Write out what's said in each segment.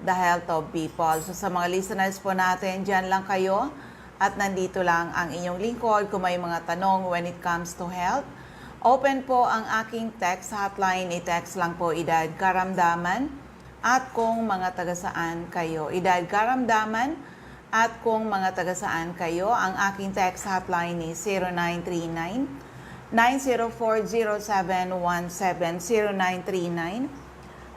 the health of people. So sa mga listeners po natin, dyan lang kayo at nandito lang ang inyong lingkod kung may mga tanong when it comes to health. Open po ang aking text hotline. I-text lang po edad karamdaman at kung mga taga-saan kayo. Edad karamdaman at kung mga taga-saan kayo. Ang aking text hotline is 0939 9040717 0939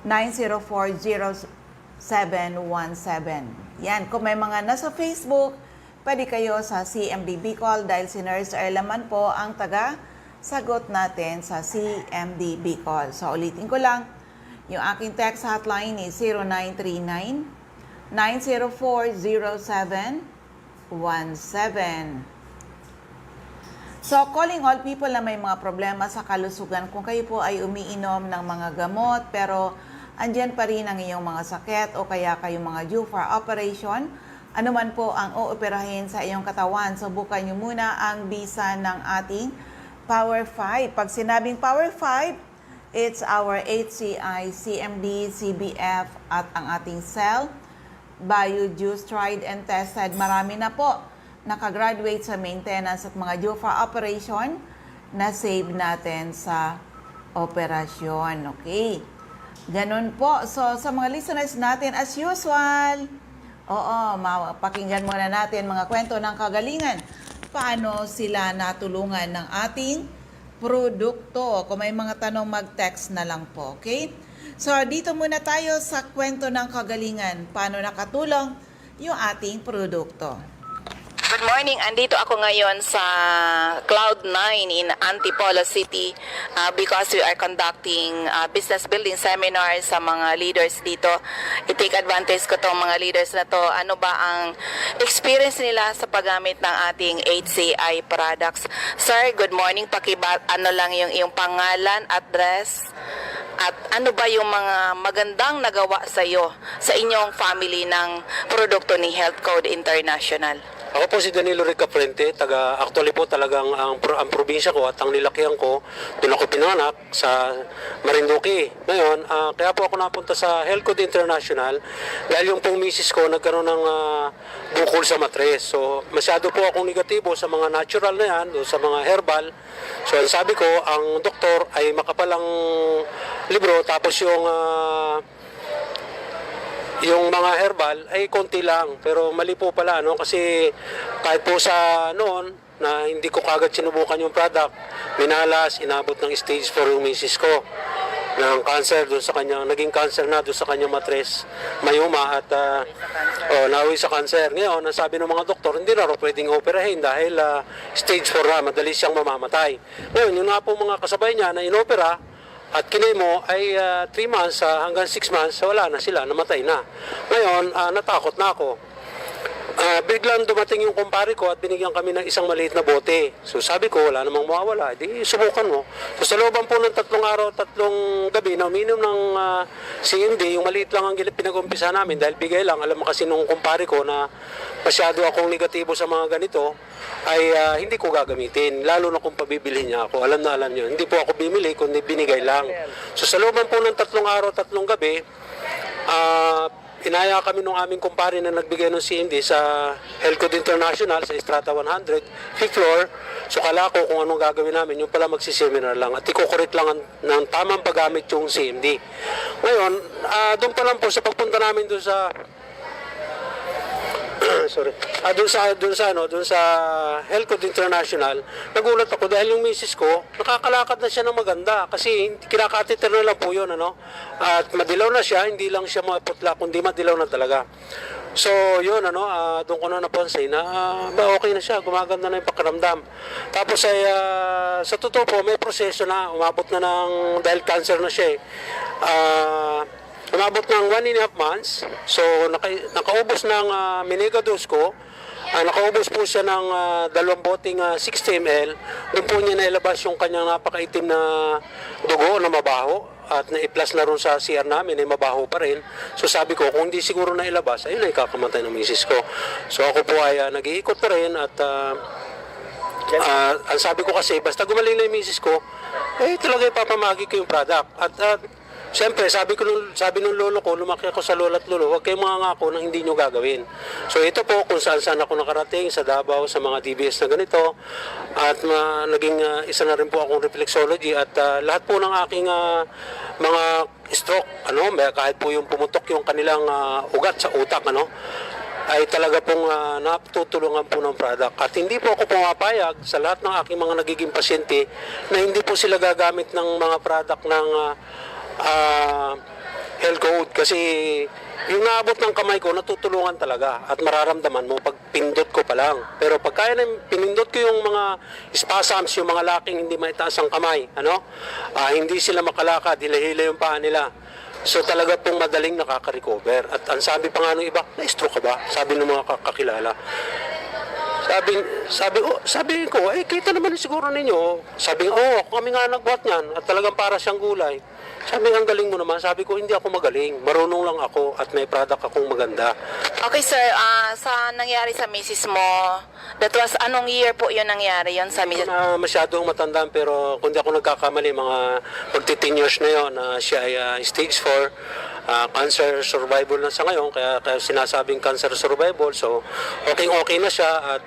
9040717. Yan, kung may mga nasa Facebook, pwede kayo sa CMD Bicol dahil si Nurse Erlaman po ang taga-sagot natin sa CMD Bicol. So, ulitin ko lang, yung aking text hotline is 0939 9040717. So, calling all people na may mga problema sa kalusugan, kung kayo po ay umiinom ng mga gamot, pero andyan pa rin ang iyong mga sakit o kaya kayong mga due for operation, ano man po ang ooperahin sa iyong katawan, subukan nyo muna ang bisa ng ating Power 5. Pag sinabing Power 5, it's our HCI, CMD, CBF at ang ating cell, BioJuice, tried and tested. Marami na po nakagraduate sa maintenance at mga due for operation na save natin sa operasyon. Okay. Ganun po. So, sa mga listeners natin, as usual, pakinggan muna natin mga kwento ng kagalingan. Paano sila natulungan ng ating produkto. Kung may mga tanong, mag-text na lang po. Okay? So, dito muna tayo sa kwento ng kagalingan. Paano nakatulong yung ating produkto. Good morning. Andito ako ngayon sa Cloud9 in Antipolo City because we are conducting business building seminars sa mga leaders dito. I-take advantage ko tong mga leaders na to. Ano ba ang experience nila sa paggamit ng ating HCI products? Sir, good morning. Ano lang yung iyong pangalan, address, at ano ba yung mga magandang nagawa sa iyo, sa inyong family ng produkto ni Health Code International? Ako po si Danilo Ricafrente, actually po talagang ang probinsya ko at ang nilakihan ko, doon ako pinanganak sa Marinduque. Ngayon, kaya po ako napunta sa Health Code International dahil yung pong misis ko nagkaroon ng bukol sa matres. So, masyado po akong negatibo sa mga natural na yan, sa mga herbal. So, sabi ko, ang doktor ay makapalang libro, tapos yung mga herbal ay konti lang, pero mali po pala, no? Kasi kahit po sa noon na hindi ko kagad sinubukan yung product, minalas, inabot ng stage 4 yung misis ko ng cancer doon sa kanyang, naging cancer na doon sa kanyang matres, mayuma at nawi sa cancer. Ngayon, ang sabi ng mga doktor, hindi na rin pwedeng operahin dahil stage 4 na, madali siyang mamamatay. Ngayon, yung nga po mga kasabay niya na inopera, at kinemo ay 3 months hanggang 6 months, wala na sila, namatay na. Ngayon, natakot na ako. Biglang dumating yung kumpare ko at binigyan kami ng isang maliit na bote. So sabi ko, wala namang mawawala, di subukan mo. So sa looban po ng 3 araw, 3 gabi na uminom ng CMD, yung maliit lang ang pinag-umpisa namin dahil bigay lang. Alam mo kasi nung kumpare ko na masyado akong negatibo sa mga ganito, ay hindi ko gagamitin, lalo na kung pabibilhin niya ako. Alam na alam niyo, hindi po ako bimili, kundi binigay lang. So sa looban po ng 3 araw, 3 gabi, inaya kami nung aming kumpare na nagbigay ng CMD sa Health Code International sa Strata 100, 5th floor. So kala ko kung anong gagawin namin, yung pala magsiseminar lang at ikukorek lang ng tamang paggamit yung CMD. Ngayon, doon pa lang po sa pagpunta namin doon sa sorry. Doon sa Health Code International, nagulat ako dahil yung misis ko, nakakalakad na siya ng maganda kasi kinakateter na lang po yun, ano? At madilaw na siya, hindi lang siya maputla, kundi madilaw na talaga. So, yun, doon ko na napansin na okay na siya, gumaganda na yung pakiramdam. Tapos ay, sa totoo po, may proseso na, umabot na ng, dahil cancer na siya umabot ng 1.5 months. So, nakaubos ng minigadose ko. Nakaubos po siya ng 2 boteng 60 ml. Doon po niya nailabas yung kanyang napakaitim na dugo na mabaho. At na-plus na rin sa CR namin, ay mabaho pa rin. So sabi ko, kung hindi siguro nailabas, ayun ay kakamatay ng misis ko. So ako po ay nag-iikot pa rin at ang sabi ko kasi, basta gumaling na yung misis ko, talaga ipapamagi ko yung product. At Siyempre, sabi nung lolo ko, lumaki ako sa lola at lolo, huwag kayong mangangako na hindi nyo gagawin. So ito po, kung saan ako nakarating, sa Davao, sa mga DBS na ganito, at naging isa na rin po akong reflexology, at lahat po ng aking mga stroke, kahit po yung pumutok yung kanilang ugat sa utak, ay talaga pong natutulungan po ng product. At hindi po ako pumapayag sa lahat ng aking mga nagiging pasyente na hindi po sila gagamit ng mga product ng health code, kasi yung naabot ng kamay ko natutulungan talaga at mararamdaman mo pag pindot ko pa lang. Pero pag kaya na pinindot ko yung mga spasms, yung mga laking hindi maitaas ang kamay, hindi sila makalakad, hila-hila yung paa nila. So talaga pong madaling nakaka-recover. At ang sabi pa nga ng iba, na-stroke ka ba? Sabi ng mga kakilala. Sabi ko, kita naman siguro ninyo. Sabi, kami nga nagbuhat niyan at talagang para siyang gulay. Sabi, ang galing mo naman. Sabi ko, hindi ako magaling. Marunong lang ako at may product akong maganda. Okay sir, sa nangyari sa misis mo, that was anong year po yun nangyari yun sa misis? Na masyadong matandaan, pero kung di ako nagkakamali, mga magti-10 years na yun, siya ay stage 4. Cancer survival na sa ngayon, kaya sinasabing cancer survival. So okay na siya at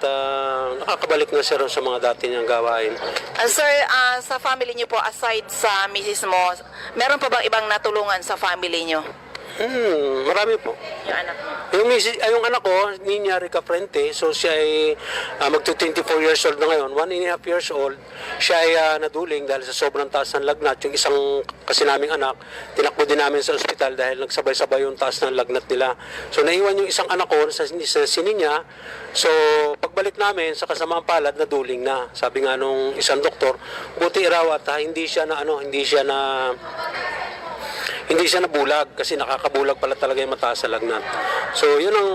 nakakabalik na siya sa mga dati niyang gawain. Sir, sa family niyo po, aside sa misis mo, meron pa bang ibang natulungan sa family niyo? Marami po. Yung anak mo? Yung anak ko, Nina Rica Frente, so siya ay magto-24 years old na ngayon, 1.5 years old. Siya ay naduling dahil sa sobrang taas ng lagnat. Yung isang kasi naming anak, tinakbo din namin sa ospital dahil nagsabay-sabay yung taas ng lagnat nila. So naiwan yung isang anak ko sa Sininya. So pagbalik namin sa kasamaang palad, naduling na. Sabi nga nung isang doktor, buti raw at hindi siya nabulag kasi nakakabulag pala talaga yung mataas sa lagnat. So yun ang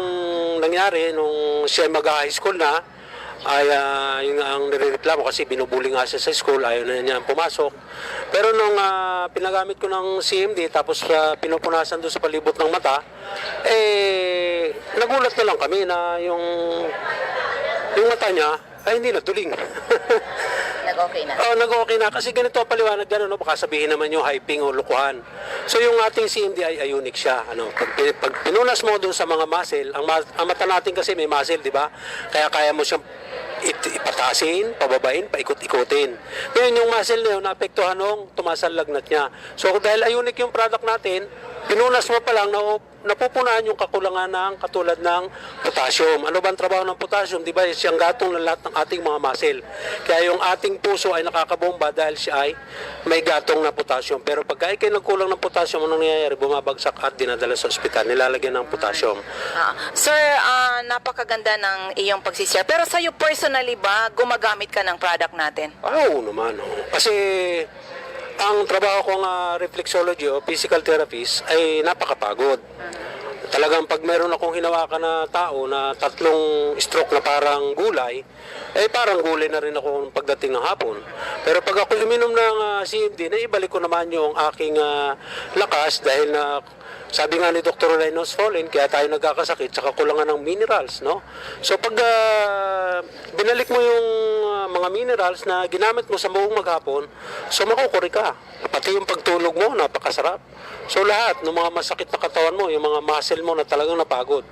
nangyari nung siya mag-high school na, ay yun ang nirereklamo kasi binubuli nga siya sa school, ayaw na niya pumasok. Pero nung pinagamit ko ng CMD tapos pinupunasan doon sa palibot ng mata, nagulat na lang kami na yung mata niya ay hindi natuling. Nag-okay na? Nag-okay na. Kasi ganito paliwanag dyan, baka sabihin naman yung hyping o lukuhan. So yung ating CMD ay ionic siya. Pag pinunas mo doon sa mga muscle, ang mata natin kasi may muscle, di ba? Kaya mo siyang ipatasin, pababain, paikot-ikotin. Ngayon yung muscle na yun, naapektuhan nung tumasang lagnat niya. So dahil ionic yung product natin, pinunas mo pa lang, napupunaan yung kakulangan ng katulad ng potassium. Ano ba ang trabaho ng potassium? Di ba siyang gatong ng lahat ng ating mga muscle. Kaya yung ating puso ay nakakabomba dahil siya ay may gatong na potassium. Pero pagka ikay nagkulang ng potassium, anong nangyayari? Bumabagsak at dinadala sa ospital. Nilalagyan ng potassium. Sir, napakaganda ng iyong pagsishare. Pero sa'yo personally ba, gumagamit ka ng product natin? Oo naman. Kasi ang trabaho ko ng reflexology o physical therapist ay napakapagod. Talagang pag meron akong hinawakan na tao na 3 stroke na parang gulay, parang gulay na rin ako pagdating ng hapon. Pero pag ako uminom ng CMD, naibalik ko naman yung aking lakas dahil na sabi nga ni Dr. Reynolds Fallen, kaya tayo nagkakasakit sa kakulangan ng minerals, no? So pag binalik mo yung mga minerals na ginamit mo sa buong maghapon, so makukuri ka. Pati yung pagtulog mo, napakasarap. So lahat ng mga masakit na katawan mo, yung mga muscle mo na talagang napagod.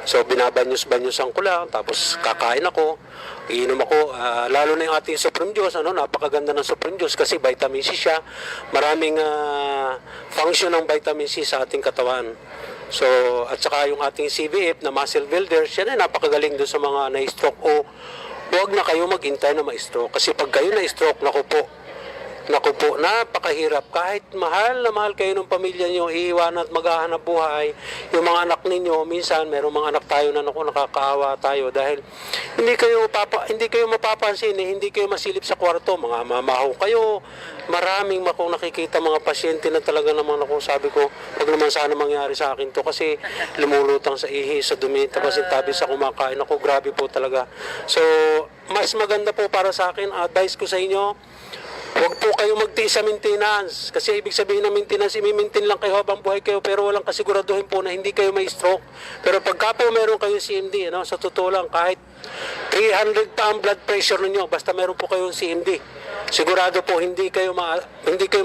So binabanyos-banyosan ko lang, tapos kakain ako, iinom ako, lalo na yung ating Supreme Juice, napakaganda ng Supreme Juice kasi vitamin C siya. Maraming function ng vitamin C sa ating katawan. So, at saka yung ating CBF na muscle builder, siya na napakagaling doon sa mga na-stroke o huwag na kayo mag-intay na ma-stroke. Kasi pag kayo na-stroke, naku po, napakahirap. Kahit mahal na mahal kayo ng pamilya nyo, iiwan at maghahanap buhay, yung mga anak ninyo, minsan, merong mga anak tayo na nakakaawa tayo dahil hindi kayo mapapansin, hindi kayo masilip sa kwarto, mga mamaho kayo. Maraming akong nakikita mga pasyente na talaga naman ako, sabi ko, wag naman sana mangyari sa akin to kasi lumulutang sa ihi, sa dumi, tapos tabi sa kumakain ako, grabe po talaga. So, mas maganda po para sa akin, advice ko sa inyo, huwag po kayo magtiis sa maintenance. Kasi ibig sabihin ng maintenance, i-maintain lang kayo habang buhay kayo pero walang kasiguraduhin po na hindi kayo may stroke. Pero pagka po meron kayong CMD, sa totoo lang, kahit 300 pa ang blood pressure ninyo, basta meron po kayong CMD, sigurado po hindi kayo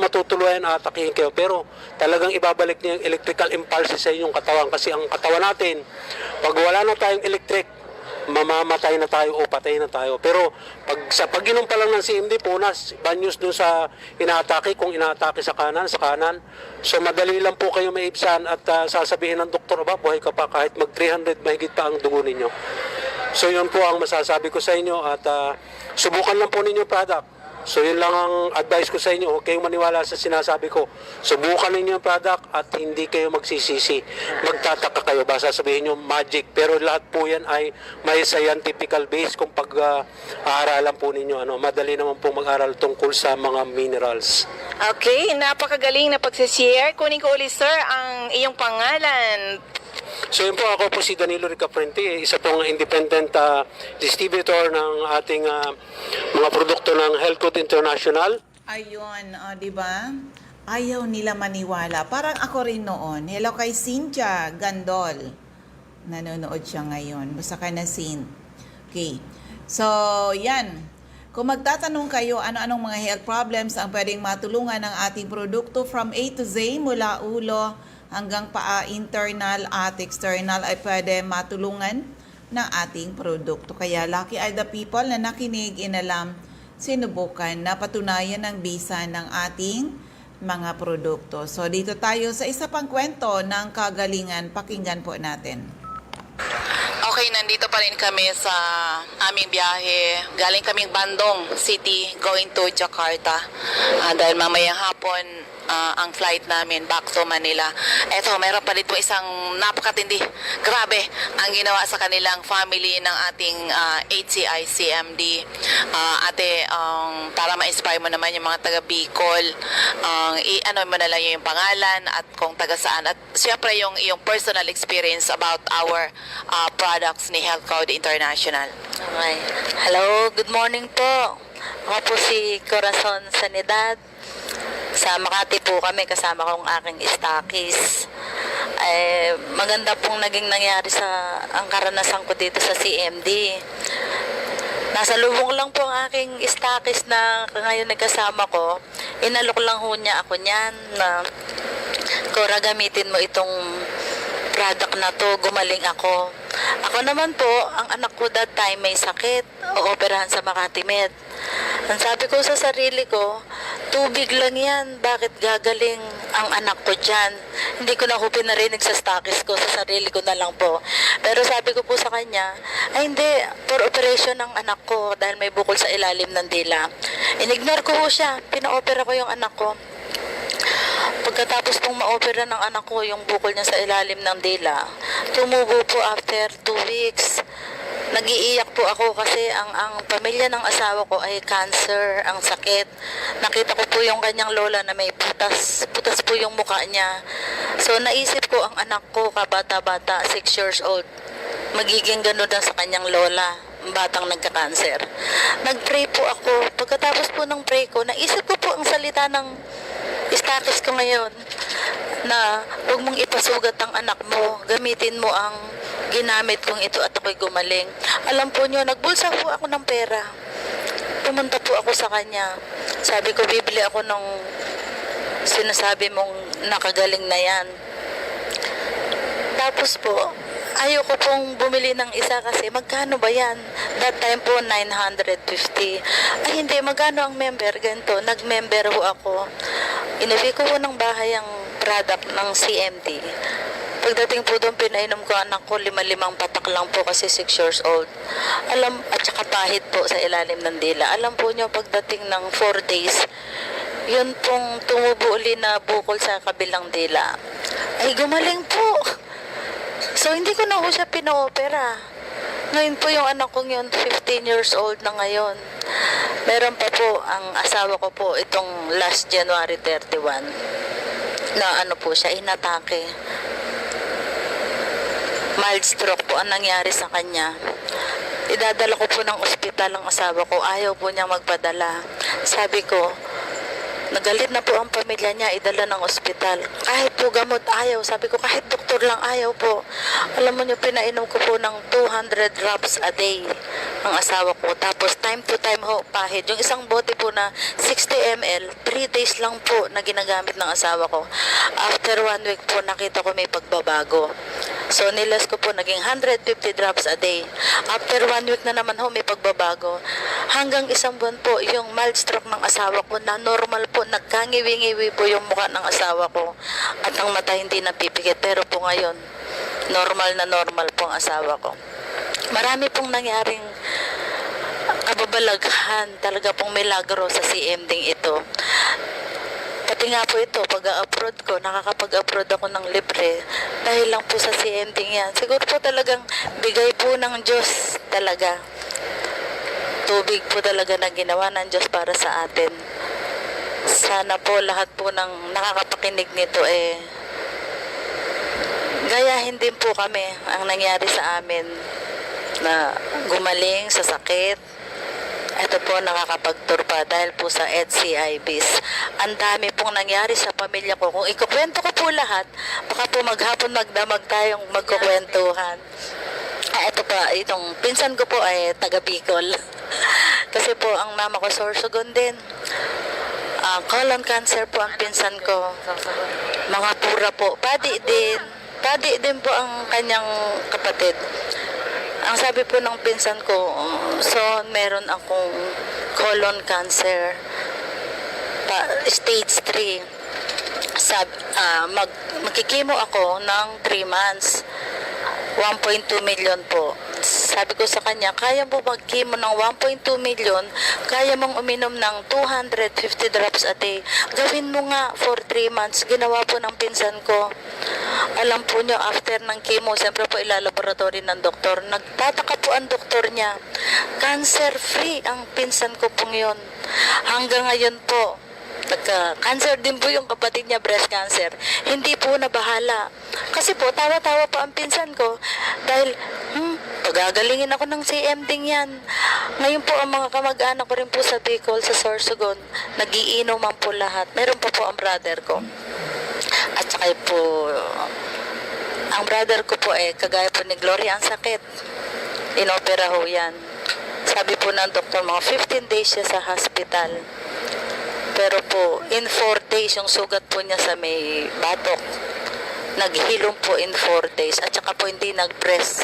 matutuluyan, atakihin kayo, pero talagang ibabalik niyo yung electrical impulses sa inyong katawan, kasi ang katawan natin, pag wala na tayong electric, mamamatay na tayo o patay na tayo. Pero sa pag-inom pa lang ng CMD, punas, banyos dun sa inaatake, kung inaatake sa kanan. So madali lang po kayo maibsan at sasabihin ng doktor, ba, buhay ka pa kahit mag 300 mahigit pa ang dugo ninyo. So yun po ang masasabi ko sa inyo, at subukan lang po ninyo product. So yun lang ang advice ko sa inyo, huwag kayong maniwala sa sinasabi ko. Subukan ninyo yung product at hindi kayo magsisisi. Magtataka kayo, basta sabihin nyo magic, pero lahat po yan ay may scientific base. Kung pag-aaralan po ninyo, madali naman po mag-aral tungkol sa mga minerals. Okay, napakagaling na pagsishare. Kunin ko ulit, sir, ang iyong pangalan. So yun po, ako po si Danilo Ricaprente, isa pong independent distributor ng ating mga produkto ng Health Code International. Ayun, di ba? Ayaw nila maniwala. Parang ako rin noon. Hello kay Cynthia Gandol. Nanonood siya ngayon. Basta ka na, Cyn. Okay. So, yan. Kung magtatanong kayo ano-anong mga health problems ang pwedeng matulungan ng ating produkto from A to Z, mula ulo hanggang paa, internal at external, ay pwede matulungan ng ating produkto. Kaya lucky are the people na nakinig, inalam, sinubukan, napatunayan ng bisa ng ating mga produkto. So dito tayo sa isa pang kwento ng kagalingan. Pakinggan po natin. Okay, nandito pa rin kami sa aming biyahe. Galing kaming Bandung City, going to Jakarta. Dahil mamayang hapon, ang flight namin back to Manila. Eto, meron pa dito isang napakatindi. Grabe ang ginawa sa kanilang family ng ating HCI CMD. Ate, para ma-inspire mo naman yung mga taga Bicol, i-ano mo na lang yung pangalan at kung taga saan. At syempre yung personal experience about our products ni Health Code International. Okay. Hello, good morning po. Ako po si Corazon Sanidad. Sa Makati po kami, kasama kong aking stockies. Maganda pong naging nangyari ang karanasan ko dito sa CMD. Nasa lubong lang po ang aking stockies na ngayon nagkasama ko. Inalok lang ho niya ako niyan na, Cora, gamitin mo itong product na to, gumaling ako. Ako naman po, ang anak ko that time may sakit, ooperahan sa Makati Med. Ang sabi ko sa sarili ko, tubig lang yan, bakit gagaling ang anak ko dyan? Hindi ko na ho pinarinig sa stockies ko, sa sarili ko na lang po. Pero sabi ko po sa kanya, ay hindi, for operation ng anak ko dahil may bukol sa ilalim ng dila. Inignore ko ho siya, pina-opera ko yung anak ko. Pagkatapos pong ma-opera ng anak ko yung bukol niya sa ilalim ng dila, tumubo po after 2 weeks. Nag-iiyak po ako kasi ang pamilya ng asawa ko ay cancer, ang sakit. Nakita ko po yung kanyang lola na may putas po yung mukha niya. So naisip ko ang anak ko, kabata-bata, 6 years old, magiging ganun na sa kanyang lola, batang nagka-cancer. Nag-pray po ako. Pagkatapos po ng pray ko, naisip ko po ang salita ng stockies ko ngayon na huwag mong ipasugat ang anak mo, gamitin mo ang ginamit kong ito at ako'y gumaling. Alam po nyo, nagbulsa po ako ng pera. Pumunta po ako sa kanya. Sabi ko, bibili ako ng sinasabi mong nakagaling na yan. Tapos po, ayoko pong bumili ng isa kasi magkano ba yan? That time po, 950. Ay hindi, magkano ang member? Ganito, nag-member ho ako. Inabi ko po ng bahay ang product ng CMD. Pagdating po doon, pinainom ko anak ko 5 patak lang po kasi 6 years old. At saka pahit po sa ilalim ng dila. Alam po nyo, pagdating ng 4 days, yun pong tumubo uli na bukol sa kabilang dila. Ay, gumaling po. So, hindi ko na po siya pina-opera. Ngayon po yung anak kong yun, 15 years old na ngayon. Meron pa po ang asawa ko po itong last January 31 na ano po siya, inatake. Mild stroke po ang nangyari sa kanya. Idadala ko po ng ospital ang asawa ko. Ayaw po niya magpadala. Sabi ko, nagalit na po ang pamilya niya, idala ng ospital. Kahit po gamot, ayaw. Sabi ko, kahit doktor lang, ayaw po. Alam mo niyo, pinainom ko po ng 200 drops a day. ang asawa ko. Tapos time to time ho, pahid. Yung isang bote po na 60 ml, 3 days lang po na ginagamit ng asawa ko. After 1 week po, nakita ko may pagbabago. So, nilas ko po, naging 150 drops a day. After 1 week na naman ho, may pagbabago. Hanggang isang buwan po, yung mild stroke ng asawa ko na normal po, nagkangiwi-ngiwi po yung mukha ng asawa ko. At ang mata hindi napipikit. Pero po ngayon, normal na normal po ang asawa ko. Marami pong nangyaring kababalaghan, talaga pong milagro sa CMD ito. Pati nga po ito, pag-upload ko, nakakapag-upload ako ng libre dahil lang po sa CMD yan. Siguro po talagang bigay po ng Diyos talaga. Tubig po talaga na ginawa ng Diyos para sa atin. Sana po lahat po ng nakakapakinig nito gayahin din po kami ang nangyari sa amin na gumaling sa sakit. Ito po nakakapagturpa dahil po sa HCIBs. Ang dami pong nangyari sa pamilya ko. Kung ikukwento ko po lahat, baka po maghapon magdamag tayong magkukwentuhan. Ito pa, itong pinsan ko po ay taga Bicol. Kasi po ang mama ko Sorsogon din. Colon cancer po ang pinsan ko. Mga pura po. Padi din po ang kanyang kapatid. Ang sabi po ng pinsan ko, so meron akong colon cancer, stage 3. Magkikimo ako ng 3 months, 1.2 million po. Sabi ko sa kanya, kaya mo mag-chemo ng 1.2 million, kaya mong uminom ng 250 drops a day. Gawin mo nga for 3 months. Ginawa po ng pinsan ko. Alam po nyo, after ng chemo, siyempre po ilalaboratory ng doktor. Nagtataka po ang doktor niya. Cancer-free ang pinsan ko pong yun. Hanggang ngayon po, nagka-cancer din po yung kapatid niya, breast cancer. Hindi po nabahala. Kasi po, tawa-tawa po ang pinsan ko. Dahil, pagagalingin ako ng CMD yan. Ngayon po, ang mga kamag-anak ko rin po sa Bicol, sa Sorsogon, nagiinuman po lahat. Meron pa po ang brother ko. At saka po, ang brother ko po kagaya po ni Gloria, ang sakit. Inopera ho yan. Sabi po ng doktor, mga 15 days siya sa hospital. Pero po, in 4 days, yung sugat po niya sa may batok, naghilom po in 4 days. At saka po hindi nag-brace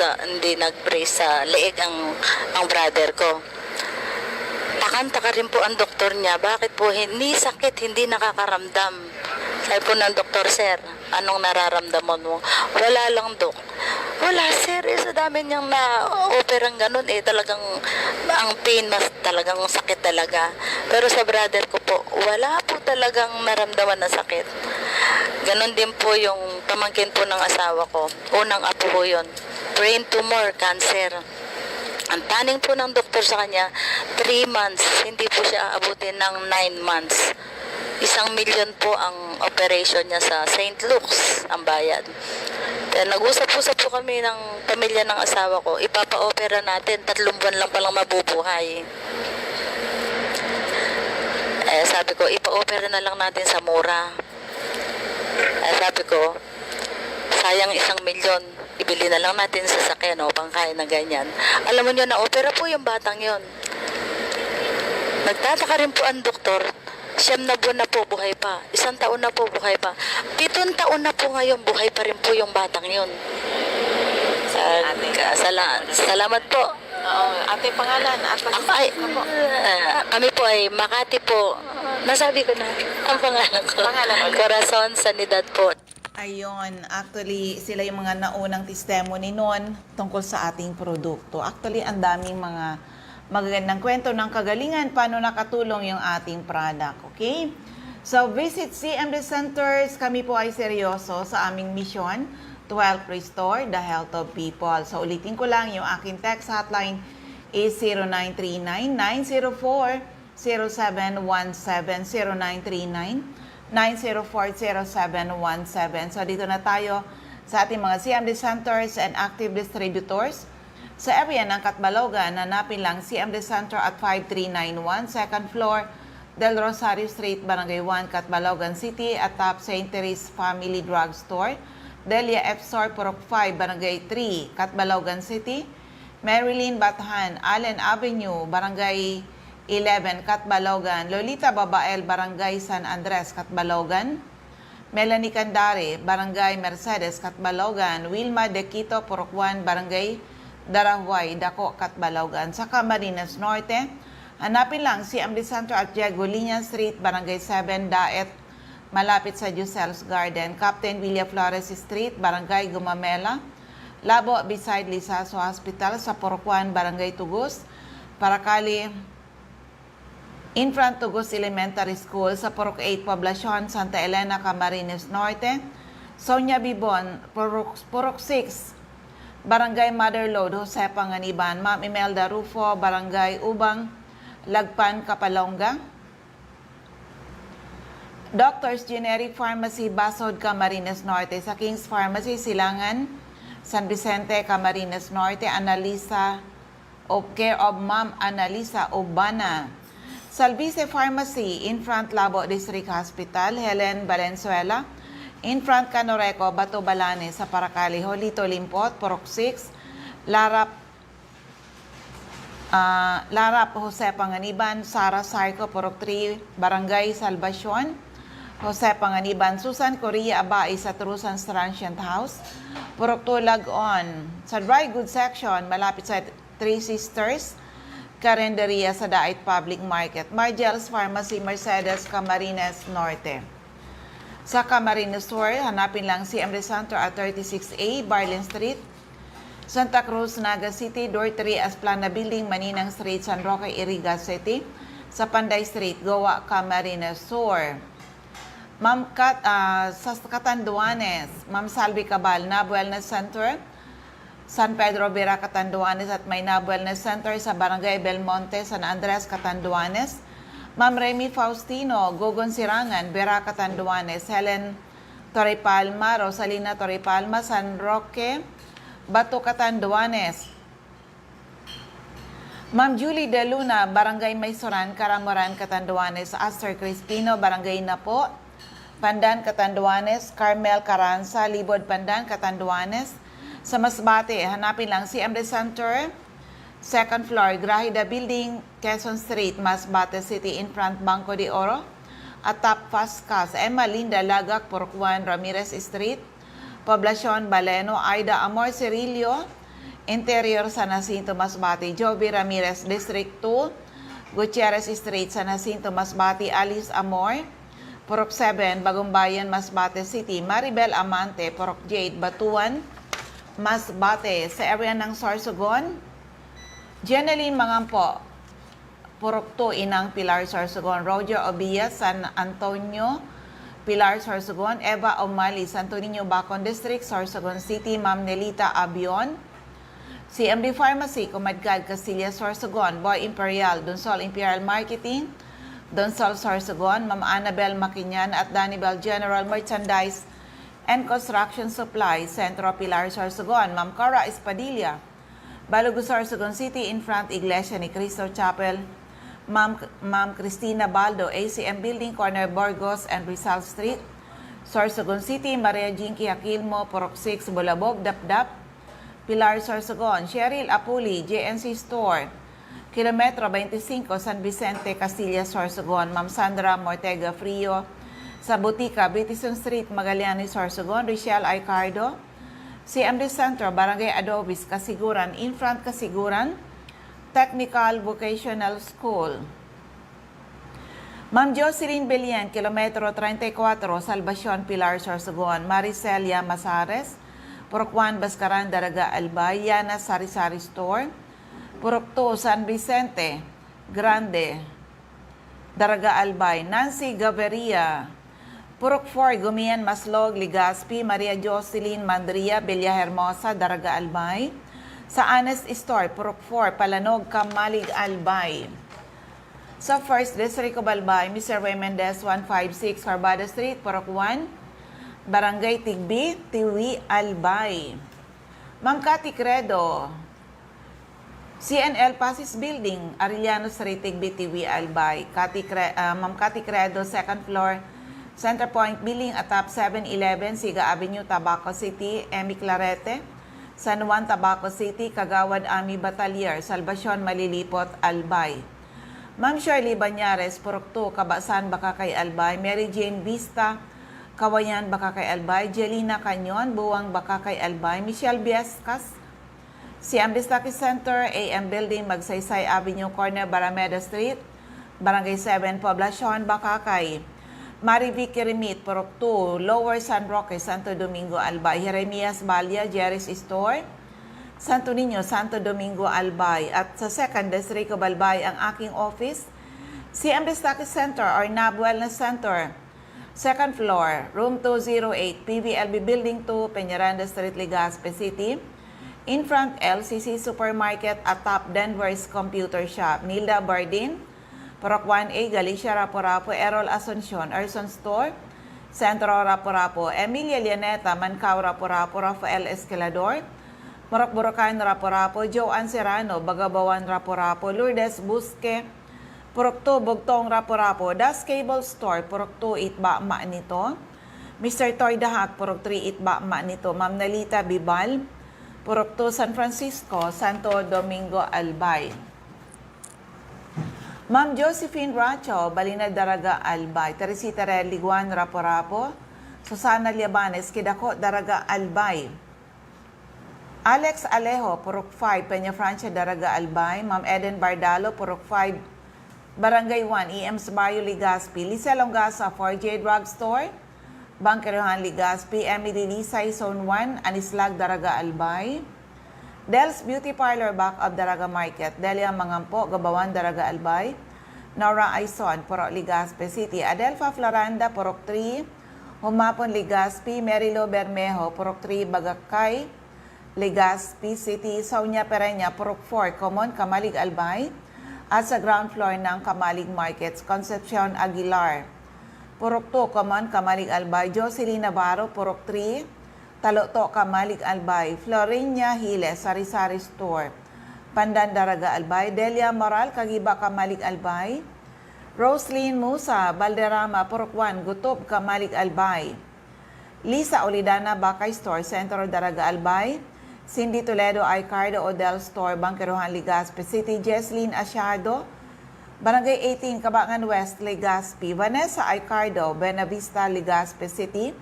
sa leeg ang brother ko. Takanta rin po ang doktor niya, bakit po hindi sakit, hindi nakakaramdam. Sabi po ng doktor, sir, anong nararamdaman mo? Wala lang, dok. Wala, sir, sa dami niyang na-operang ganun, talagang ang pain, mas talagang sakit talaga. Pero sa brother ko po, wala po talagang naramdaman na sakit. Ganon din po yung pamangkin po ng asawa ko. Unang apo ko yun. Brain tumor, cancer. Ang taning po ng doktor sa kanya, 3 months. Hindi po siya aabutin ng 9 months. 1 million po ang operation niya sa St. Luke's, ang bayad. Kaya nag-usap-usap po kami ng pamilya ng asawa ko, ipapa-opera natin, 3 buwan lang palang mabubuhay. Sabi ko, ipa-opera na lang natin sa mura. Sabi ko, sayang 1 milyon, ibili na lang natin sa sakyan o pangkain na ganyan. Alam mo nyo, na-opera po yung batang yon. Nagtataka rin po ang doktor, 9 na buwan na po, buhay pa. 1 taon na po, buhay pa. 7 taon na po ngayon, buhay pa rin po yung batang yun. Salamat po. Oo, ate pangalan at kami po ay Makati po. Nasabi ko na ang pangalan ko. Corazon Sanidad po. Ayun, actually, sila yung mga naunang testimony noon tungkol sa ating produkto. Actually, ang daming mga magagandang kwento ng kagalingan, paano nakatulong yung ating product, okay? So, visit CMD Centers. Kami po ay seryoso sa aming mission to help restore the health of people. So, ulitin ko lang, yung aking text hotline is 0939-904-0717, 0939-904-0717. So, dito na tayo sa ating mga CMD Centers and active distributors. Sa area ng Catbalogan, hanapin lang CMD Center at 5391, second floor, Del Rosario Street, Barangay 1, Catbalogan City, at Top St. Therese Family Drug Store, Delia F. Store, Purok 5, Barangay 3, Catbalogan City, Marilyn Bathan, Allen Avenue, Barangay 11, Catbalogan. Lolita Babael, Barangay San Andres, Catbalogan. Melanie Candare, Barangay Mercedes, Catbalogan. Wilma De Quito, Purok 1, Barangay Darahuay, Dako, Catbalogan. Sa Camarines Norte, hanapin lang si Amri Santo at Diego Liña Street, Barangay 7, Daet, malapit sa Giselle's Garden. Captain Villa Flores Street, Barangay Gumamela. Labo beside Lisaso Hospital sa Porokuan, Barangay Tugos. Paracali, in front Tugos Elementary School sa Porok 8, Poblacion, Santa Elena, Camarines Norte. Sonia Bibon, Porok 6, Barangay Mother Lode, Jose Panganiban. Ma'am Imelda Rufo, Barangay Ubang, Lagpan, Kapalonga. Doctors Generic Pharmacy, Basod, Camarines Norte. Sa King's Pharmacy, Silangan, San Vicente, Camarines Norte. Analisa of Care of Ma'am Analisa Obana. Salvice Pharmacy, in front Labo District Hospital. Helen Valenzuela, in front Canoreco, Bato Balane sa Paracali. Jolito Limpot, Porok 6. Larap Jose Panganiban. Sara Sarco, Porok 3, Barangay Salvacion, Jose Panganiban. Susan Correa Abai sa Trusan's Transient House, Purok 2, Lag-on. Sa Dry Goods Section, malapit sa Three Sisters, Carinderia sa Dait Public Market. Margel's Pharmacy, Mercedes, Camarines Norte. Sa Camarines Store, hanapin lang si Amri Santo at 36A, Barlin Street, Santa Cruz, Naga City, Door 3, Asplana Building, Maninang Street, San Roque, Iriga City. Sa Panday Street, Goa, Camarines Store. Sa Catanduanes, Ma'am Salvi Cabal, NAB Wellness Center, San Pedro Vera, Catanduanes at may NAB Wellness Center sa Barangay Belmonte, San Andres, Catanduanes. Ma'am Remy Faustino, Gogon Sirangan, Vera, Catanduanes. Helen Torrepalma, Rosalina Torrepalma, San Roque, Bato, Catanduanes. Ma'am Julie De Luna, Barangay Maysoran, Caramoran, Catanduanes. Aster Crispino, Barangay Napo, Pandan, Catanduanes. Carmel Caranza, Libod, Pandan, Catanduanes. Sa Masbate, hanapin lang si Amri Center, second floor, Grahida Building, Quezon Street, Masbate City, in front Banco de Oro. At Top Fastcas, Emma Linda Lagak, Purok 1, Ramirez Street, Poblacion, Baleno. Aida Amor Cirillo, Interior, San Jacinto, Masbate. Joby Ramirez, District 2, Gutierrez Street, San Jacinto, Masbate. Alice Amor, Purok 7, Bagumbayan, Masbate City. Maribel Amante, Purok Jade, Batuan, Masbate. Sa area ng Sorsogon, Jeneline Mangampo, Purok 2, Inang Pilar, Sorsogon. Roger Obia, San Antonio, Pilar, Sorsogon. Eva Omali, Santo Niño, Bacon District, Sorsogon City. Ma'am Nelita Abion, CMD Pharmacy, Comadcal, Castilla, Sorsogon. Boy Imperial, Donsol Imperial Marketing, Donsol, Sorsogon. Ma'am Annabel Maquinyan at Danibel General Merchandise and Construction Supply, Centro Pilar, Sorsogon. Ma'am Cora Espadilla, Balugo, Sorsogon City, in front Iglesia ni Cristo Chapel. Ma'am Cristina Baldo, ACM Building, corner Burgos and Rizal Street, Sorsogon City. Maria Jinky Aquilmo, Purok 6, Bulabog, Dapdap, Pilar, Sorsogon. Cheryl Apuli, JNC Store, Kilometro 25, San Vicente, Castilla, Sorsogon. Ma'am Sandra Mortega Frio, sa Butika, Bitison Street, Magallanes, Sorsogon. Richelle Aicardo, CMD Center, Barangay Adobis, Kasiguran, in front Kasiguran Technical Vocational School. Ma'am Jocelyn Belian, Kilometro 34, Salvacion, Pilar, Sorsogon. Maricelia Masares, Purok 1, Bascaran, Daraga, Albay. Yana Sari-Sari Store, Purok 2, San Vicente Grande, Daraga, Albay. Nancy Gaviria, Purok 4, Gumian, Maslog, Ligaspi. Maria Jocelyn Mandria, Villahermosa, Daraga, Albay. Sa Honest Store, Purok 4, Palanog, Kamalig, Albay. Sa First District of Albay, Mr. Ray Mendez, 156, Carbada Street, Purok 1, Barangay Tigbi, Tiwi, Albay. Ma'am Cathy Credo, CNL Pasis Building, Arellano Street, Tigbi, Tiwi, Albay. Ma'am Cathy Credo, second floor, Center Point Building, atap 711, Siga Avenue, Tabaco City. Emmy Clarete, San Juan, Tabaco City, Kagawad Army Batalyer, Salvacion, Malilipot, Albay. Ma'am Shirley Banyares, Purok 2, Kabasan, Bakakay, Albay. Mary Jane Vista, Kawayan, Bakakay, Albay. Jelina Canyon, Buwang, Bakakay, Albay. Michelle Biescas, CM Bistaki Center, AM Building, Magsaysay Avenue, Corner, Barameda Street, Barangay 7, Poblacion, Bakakay. Mari Vicky Remit, Purok 2, Lower San Roque, Santo Domingo, Albay. Jeremias Balya, Jerry's Store, Santo Niño, Santo Domingo, Albay. At sa 2nd District of Albay, ang aking office, CM Bistaki Center or NAB Wellness Center, 2nd floor, room 208, PVLB Building 2, Peñaranda Street, Legazpi City. In front, LCC Supermarket at Top Denver's Computer Shop. Nilda Bardin, Purok 1A, Galicia, Rapo-Rapo, Errol Asuncion, Erson Store, Centro, Rapo-Rapo, Emilia Lianeta, Mancao, Rapo-Rapo, Rafael Escalador, Morok Borocan, Rapo-Rapo, Joanne Serrano, Bagabawan, Rapo-Rapo, Lourdes Busque, Purok 2, Bugtong, Rapo-Rapo, Das Cable Store, Purok 2, Itba, Nito, Mr. Toy Dahak, Purok 3, Itba, Nito, Ma'am Nalita Bibal, Purok 2, San Francisco, Santo Domingo, Albay. Ma'am Josephine Racho, Balinad Daraga, Albay. Teresita Religuan, Rapo-Rapo. Susana Liabanes, Kidako, Daraga, Albay. Alex Alejo, Purok 5, Peña Francia, Daraga, Albay. Ma'am Eden Bardalo, Purok 5, Barangay 1, EMS Bayo, Legazpi. Lisa Longasa, 4J Drugstore, Bangkerohan, Legazpi. Emily Lisay, Zone 1, Anislag, Daraga, Albay. Del's Beauty Parlor, back of Daraga Market. Delia Mangampo, Gabawan, Daraga, Albay. Nora Aison, Purok, Legazpi City. Adelfa Floranda, Purok 3, Humapon, Legazpi. Merilo Bermejo, Purok 3, Bagakay, Legazpi City. Saunya Pereña, Purok 4, Common, Kamalig, Albay. At sa ground floor ng Kamalig Markets, Concepcion Aguilar. Purok 2, Common, Kamalig, Albay. Jocelyn Navarro, Purok 3, Taloto, Kamalig, Albay. Florinia Hiles, Sari-Sari Store, Pandan, Daraga, Albay. Delia Moral, Kagiba, Kamalig, Albay. Roslyn Musa, Balderrama, Purok 1, Gutob, Kamalig, Albay. Lisa Olidana, Bakay Store, Centro, Daraga, Albay. Cindy Toledo, Icardo, Odell Store, Bangkerohan, Legazpi City. Jesslyn Asiado, Barangay 18, Kabangan West, Legazpi. Vanessa Icardo, Buenavista, Legazpi City.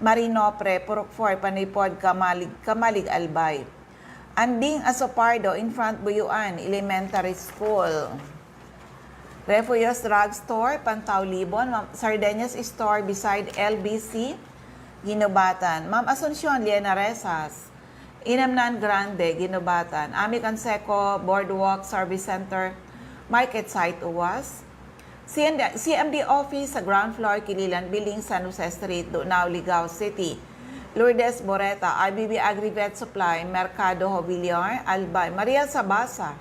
Marino Pre, Purok 4, Panipod, Kamalig, Albay. Anding Asopardo, in front Buyuan, Elementary School. Refuyos Drugstore, Pantaw, Libon. Sardeñas Store, beside LBC, Ginubatan. Ma'am Asuncion, Liena Resas. Inamnan Grande, Ginubatan. Ami Canseco, Boardwalk Service Center, Market Site, Uwas. CMD Office sa ground floor, Kililan Building, San Jose Street, Dunao, Ligao City. Lourdes Boreta, RBB Agrivet Supply, Mercado Hovillar, Albay. Maria Sabasa,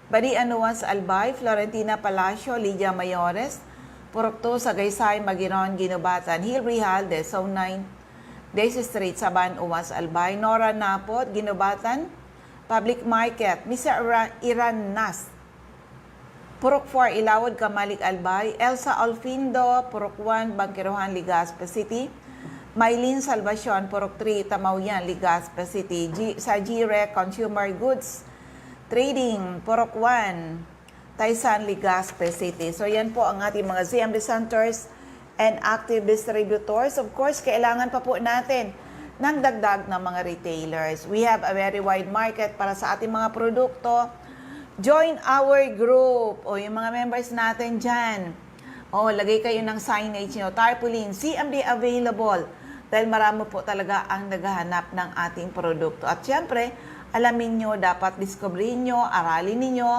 Badi Anuas, Albay. Florentina Palacio, Lydia Mayores, Purok 2, Sagaysay, Magiron, Ginubatan. Hilary Halde, Zone 9, Daisy Street, Saban, Uwas, Albay. Nora Napot, Ginubatan, Public Market. Mr. Iran Nas, Purok 4, Ilawod, Kamalig, Albay. Elsa Alfindo, Purok 1, Bangkerohan, Legazpi City. Maylin Salvacion, Purok 3, Tamauyan, Legazpi City. Sa GREC Consumer Goods Trading, Purok 1, Taysan, Legazpi City. So yan po ang ating mga CMD centers and active distributors. Of course, kailangan pa po natin ng dagdag ng mga retailers. We have a very wide market para sa ating mga produkto. Join our group. O yung mga members natin dyan. O lagay kayo ng signage nyo. Tarpaulin, CMD available. Dahil marami po talaga ang naghahanap ng ating produkto. At syempre, alamin nyo, dapat discoverin nyo, aralin ninyo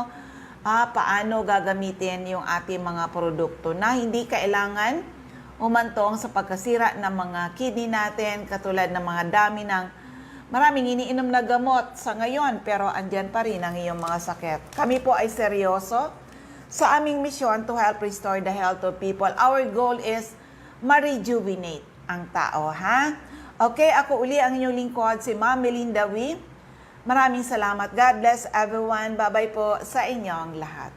paano gagamitin yung ating mga produkto na hindi kailangan umantong sa pagkasira ng mga kidney natin, katulad ng mga dami ng maraming iniinom na gamot sa ngayon, pero andyan pa rin ang iyong mga sakit. Kami po ay seryoso sa aming misyon to help restore the health of people. Our goal is ma-rejuvenate ang tao, ha? Okay, ako uli ang inyong lingkod, si Ma'am Melinda Wee. Maraming salamat. God bless everyone. Bye-bye po sa inyong lahat.